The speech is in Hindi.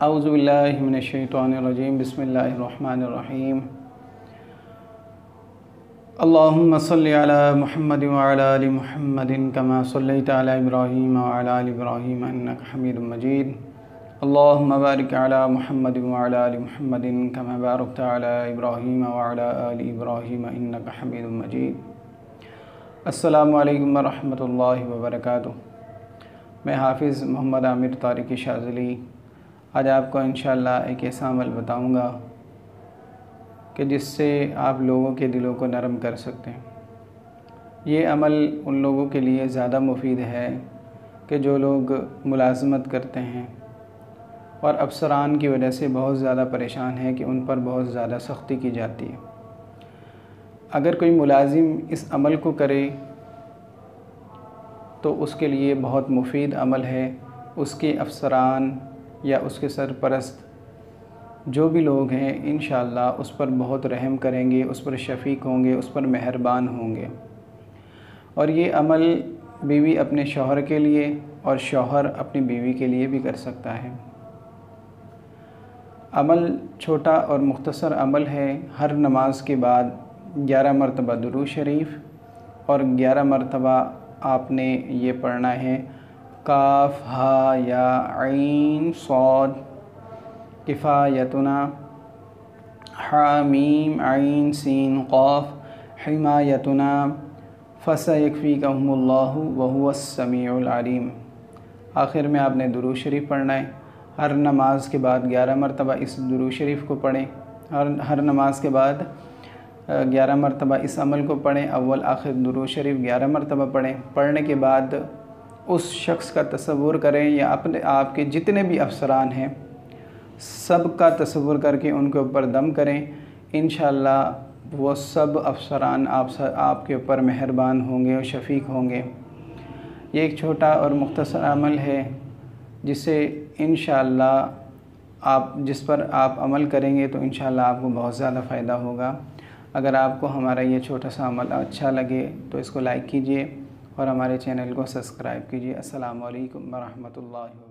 औज़ुबिल्लाहि मिनश्शैतानिर्रजीम बिस्मिल्लाहिर्रहमानिर्रहीम। अल्लाहुम्मा सल्लि अला मुहम्मदिन व अला आलि मुहम्मदिन कमा सल्लैता अला इब्राहीम व अला आलि इब्राहीम इन्नका हमीदुम मजीद। अल्लाहुम्मा बारिक अला मुहम्मदिन व अला आलि मुहम्मदिन कमा बारकता अला इब्राहीम व अला आलि इब्राहीम इन्नका हमीदुम मजीद। अस्सलामु अलैकुम व रहमतुल्लाहि व बरकातुहू। मैं हाफ़िज़ मोहम्मद आमिर तारिकी शाज़िली आज आपको इंशाअल्लाह एक ऐसा अमल बताऊंगा कि जिससे आप लोगों के दिलों को नरम कर सकते हैं। ये अमल उन लोगों के लिए ज़्यादा मुफीद है कि जो लोग मुलाज़मत करते हैं और अफसरान की वजह से बहुत ज़्यादा परेशान हैं कि उन पर बहुत ज़्यादा सख्ती की जाती है। अगर कोई मुलाजिम इस अमल को करे तो उसके लिए बहुत मुफीद अमल है। उसके अफसरान या उसके सरपरस्त जो भी लोग हैं इंशाअल्लाह उस पर बहुत रहम करेंगे, उस पर शफ़ीक़ होंगे, उस पर मेहरबान होंगे। और ये अमल बीवी अपने शौहर के लिए और शौहर अपनी बीवी के लिए भी कर सकता है। अमल छोटा और मुख्तसर अमल है। हर नमाज के बाद 11 मरतबा दुरूद शरीफ और 11 मरतबा आपने ये पढ़ना है काफ हा या ऐन सौद किफ़ायतुना हामीम ऐन सीन क़ाफ हिमायतुना फसयकफ़ीकहुमुल्लाहु व हुवस समीउल अलीम। आखिर में आपने दुरूद शरीफ पढ़ना है। हर नमाज के बाद 11 मरतबा इस दुरूद शरीफ को पढ़ें। हर नमाज के बाद 11 मरतबा इस अमल को पढ़ें। अव्वल आखिर दुरूद शरीफ 11 मरतबा पढ़ें। पढ़ने के बाद उस शख्स का तसव्वुर करें या अपने आपके जितने भी अफसरान हैं सब का तसव्वुर करके उनके ऊपर दम करें। इंशाअल्लाह वो सब अफसरान आपके ऊपर मेहरबान होंगे और शफ़ीक़ होंगे। ये एक छोटा और मुख्तसर अमल है जिसे इंशाअल्लाह जिस पर आप अमल करेंगे तो इंशाअल्लाह आपको बहुत ज़्यादा फ़ायदा होगा। अगर आपको हमारा ये छोटा सा अमल अच्छा लगे तो इसको लाइक कीजिए और हमारे चैनल को सब्सक्राइब कीजिए। अस्सलामु अलैकुम व रहमतुल्लाहि।